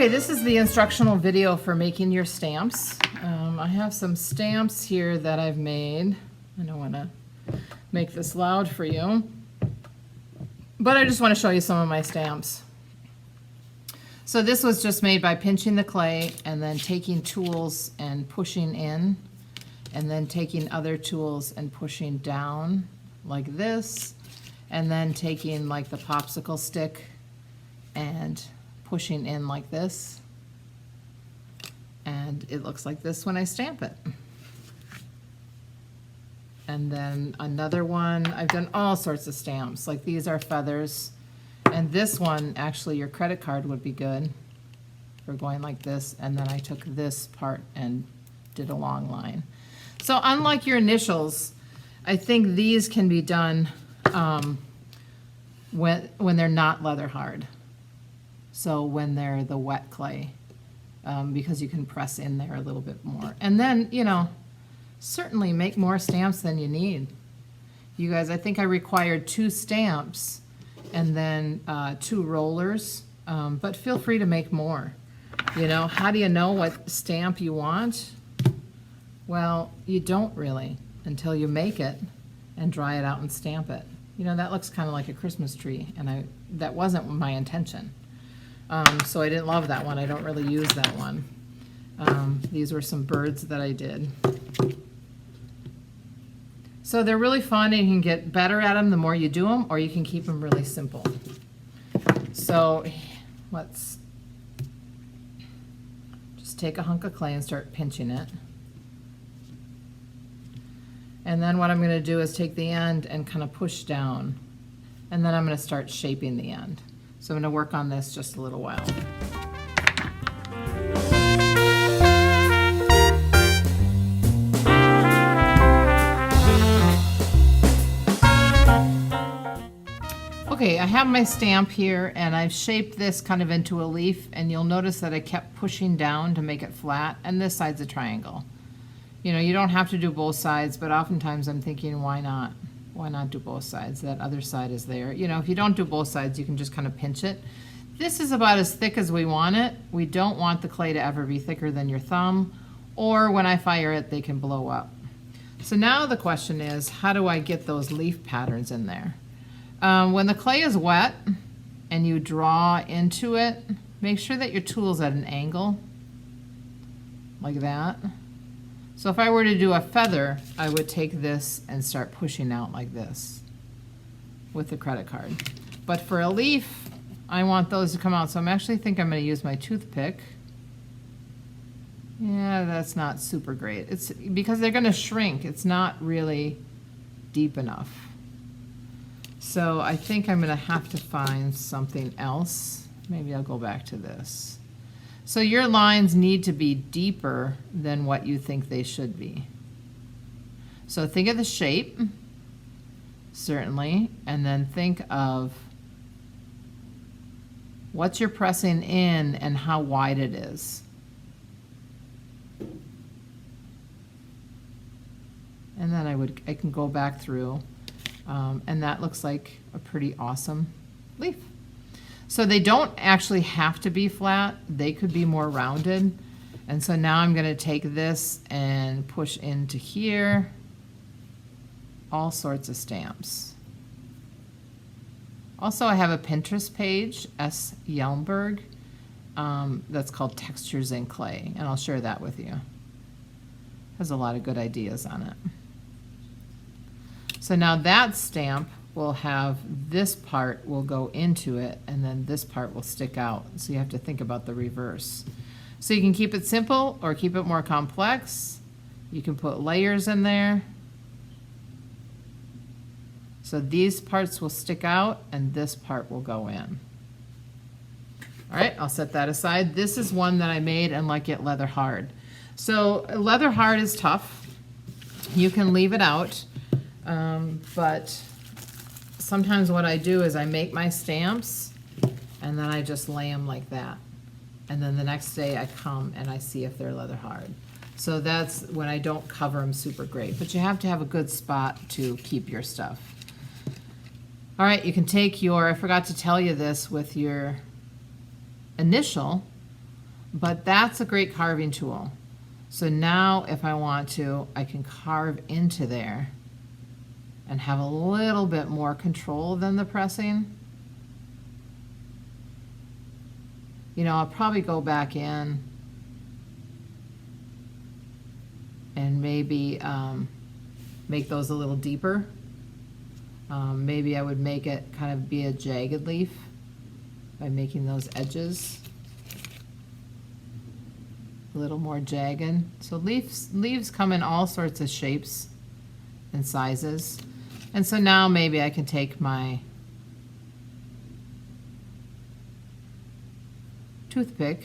Okay, this is the instructional video for making your stamps. I have some stamps here that I've made. I don't want to make this loud for you, but I just want to show you some of my stamps. So this was just made by pinching the clay and then taking tools and pushing in, and then taking other tools and pushing down like this, and then taking like the popsicle stick and pushing in like this, and it looks like this when I stamp it. And then another one, I've done all sorts of stamps, like these are feathers, and this one, actually your credit card would be good for going like this, and then I took this part and did a long line. So unlike your initials, I think these can be done when they're not leather hard. So when they're the wet clay, because you can press in there a little bit more. And then, you know, certainly make more stamps than you need. You guys, I think I required 2 stamps and then 2 rollers, but feel free to make more. You know, how do you know what stamp you want? Well, you don't really until you make it and dry it out and stamp it. You know, that looks kind of like a Christmas tree, and that wasn't my intention. So I didn't love that one. I don't really use that one. These were some birds that I did. So they're really fun, and you can get better at them the more you do them, or you can keep them really simple. So let's just take a hunk of clay and start pinching it. And then what I'm going to do is take the end and kind of push down, and then I'm going to start shaping the end. So I'm going to work on this just a little while. Okay, I have my stamp here, and I've shaped this kind of into a leaf, and you'll notice that I kept pushing down to make it flat, and this side's a triangle. You know, you don't have to do both sides, but oftentimes I'm thinking, why not? Why not do both sides? That other side is there. You know, if you don't do both sides, you can just kind of pinch it. This is about as thick as we want it. We don't want the clay to ever be thicker than your thumb, or when I fire it, they can blow up. So now the question is, how do I get those leaf patterns in there? When the clay is wet and you draw into it, make sure that your tool's at an angle, like that. So if I were to do a feather, I would take this and start pushing out like this with the credit card. But for a leaf, I want those to come out. So I'm actually think I'm going to use my toothpick. Yeah, that's not super great. It's because they're going to shrink. It's not really deep enough. So I think I'm going to have to find something else. Maybe I'll go back to this. So your lines need to be deeper than what you think they should be. So think of the shape, certainly, and then think of what you're pressing in and how wide it is. And then I can go back through, and that looks like a pretty awesome leaf. So they don't actually have to be flat. They could be more rounded. And so now I'm going to take this and push into here. All sorts of stamps. Also, I have a Pinterest page, S. Yelmberg, that's called Textures in Clay, and I'll share that with you. Has a lot of good ideas on it. So now that stamp will have this part will go into it, and then this part will stick out. So you have to think about the reverse. So you can keep it simple or keep it more complex. You can put layers in there. So these parts will stick out and this part will go in. All right, I'll set that aside. This is one that I made and like it leather hard. So leather hard is tough. You can leave it out, but sometimes what I do is I make my stamps and then I just lay them like that. And then the next day I come and I see if they're leather hard. So that's when I don't cover them super great. But you have to have a good spot to keep your stuff. All right, you can take your, I forgot to tell you this, with your initial, But that's a great carving tool. So now if I want to, I can carve into there and have a little bit more control than the pressing. You know, I'll probably go back in and maybe make those a little deeper. Maybe I would make it kind of be a jagged leaf by making those edges a little more jagged. So leaves come in all sorts of shapes and sizes. And so now maybe I can take my toothpick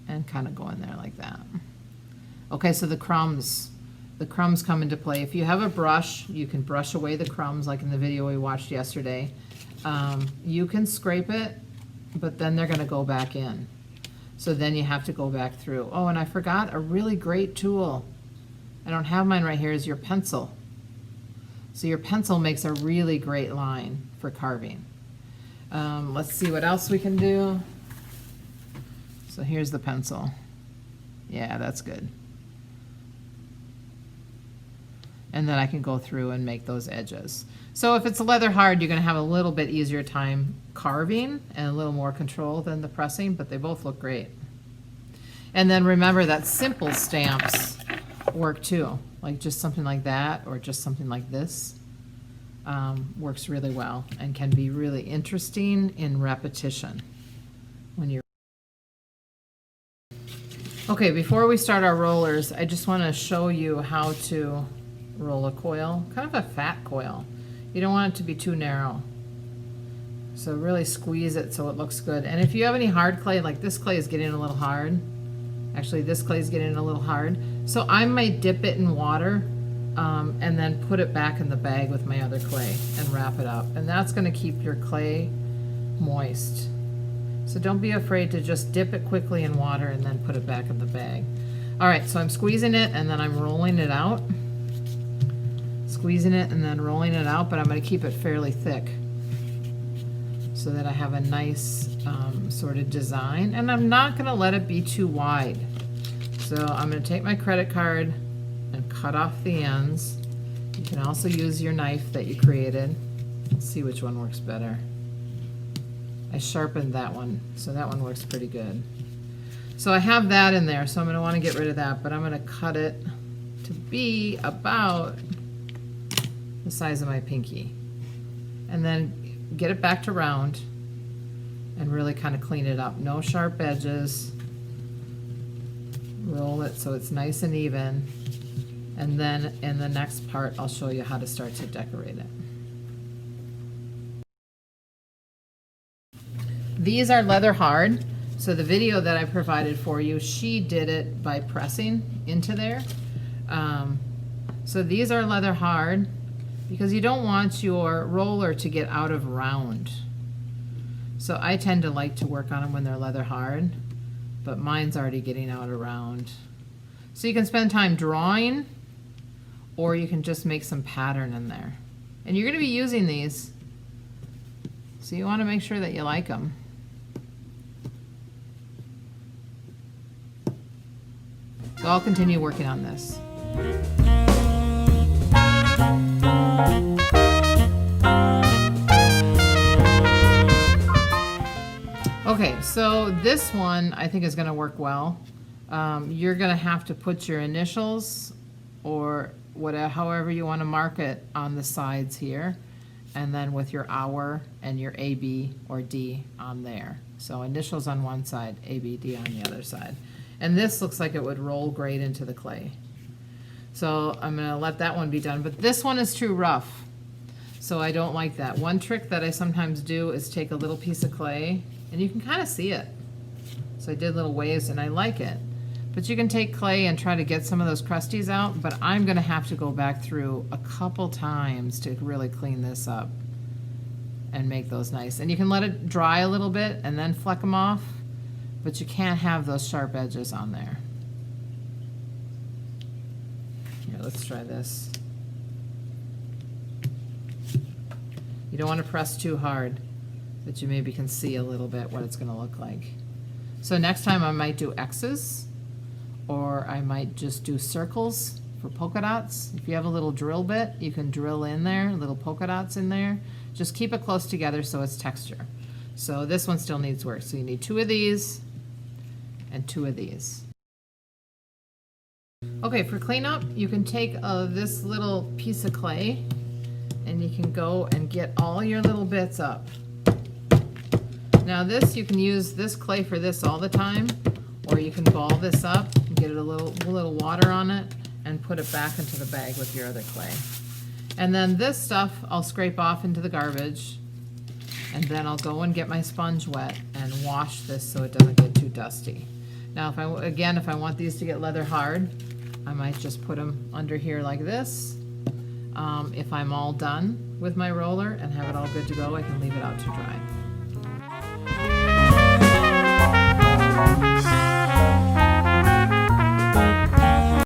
and kind of go in there like that. Okay, so the crumbs come into play. If you have a brush, you can brush away the crumbs like in the video we watched yesterday. You can scrape it, but then they're gonna go back in. So then you have to go back through. Oh, and I forgot a really great tool. I don't have mine right here, is your pencil. So your pencil makes a really great line for carving. Let's see what else we can do. So here's the pencil. Yeah, that's good. And then I can go through and make those edges. So if it's leather hard, you're gonna have a little bit easier time carving and a little more control than the pressing, but they both look great. And then remember that simple stamps work too, like just something like that or just something like this works really well and can be really interesting in repetition when you're. Okay, before we start our rollers, I just want to show you how to roll a coil, kind of a fat coil. You don't want it to be too narrow. So really squeeze it so it looks good. And if you have any hard clay, like this clay is getting a little hard. Actually, this clay is getting a little hard. So I might dip it in water and then put it back in the bag with my other clay and wrap it up. And that's going to keep your clay moist. So don't be afraid to just dip it quickly in water and then put it back in the bag. All right, so I'm squeezing it and then I'm rolling it out. Squeezing it and then rolling it out, but I'm going to keep it fairly thick so that I have a nice sort of design. And I'm not going to let it be too wide. So I'm going to take my credit card and cut off the ends. You can also use your knife that you created. Let's see which one works better. I sharpened that one, so that one works pretty good. So I have that in there, so I'm going to want to get rid of that, but I'm going to cut it to be about the size of my pinky. And then get it back to round and really kind of clean it up. No sharp edges. Roll it so it's nice and even. And then in the next part, I'll show you how to start to decorate it. These are leather hard. So the video that I provided for you, she did it by pressing into there. So these are leather hard because you don't want your roller to get out of round. So I tend to like to work on them when they're leather hard, but mine's already getting out of round. So you can spend time drawing, or you can just make some pattern in there. And you're going to be using these, so you want to make sure that you like them. So I'll continue working on this. Okay, so this one I think is going to work well. You're going to have to put your initials or whatever, however you want to mark it on the sides here, and then with your hour and your A, B, or D on there. So initials on one side, A, B, D on the other side. And this looks like it would roll great into the clay. So I'm going to let that one be done. But this one is too rough, so I don't like that. One trick that I sometimes do is take a little piece of clay, and you can kind of see it. So I did little waves, and I like it. But you can take clay and try to get some of those crusties out, but I'm going to have to go back through a couple times to really clean this up and make those nice. And you can let it dry a little bit and then fleck them off, but you can't have those sharp edges on there. Here, let's try this. You don't want to press too hard, but you maybe can see a little bit what it's going to look like. So next time I might do X's, or I might just do circles for polka dots. If you have a little drill bit, you can drill in there, little polka dots in there. Just keep it close together so it's texture. So this one still needs work. So you need 2 of these and 2 of these. Okay, for cleanup, you can take this little piece of clay and you can go and get all your little bits up. Now this, you can use this clay for this all the time, or you can ball this up and get a little water on it and put it back into the bag with your other clay. And then this stuff I'll scrape off into the garbage, and then I'll go and get my sponge wet and wash this so it doesn't get too dusty. Now if I want these to get leather hard, I might just put them under here like this. If I'm all done with my roller and have it all good to go, I can leave it out to dry.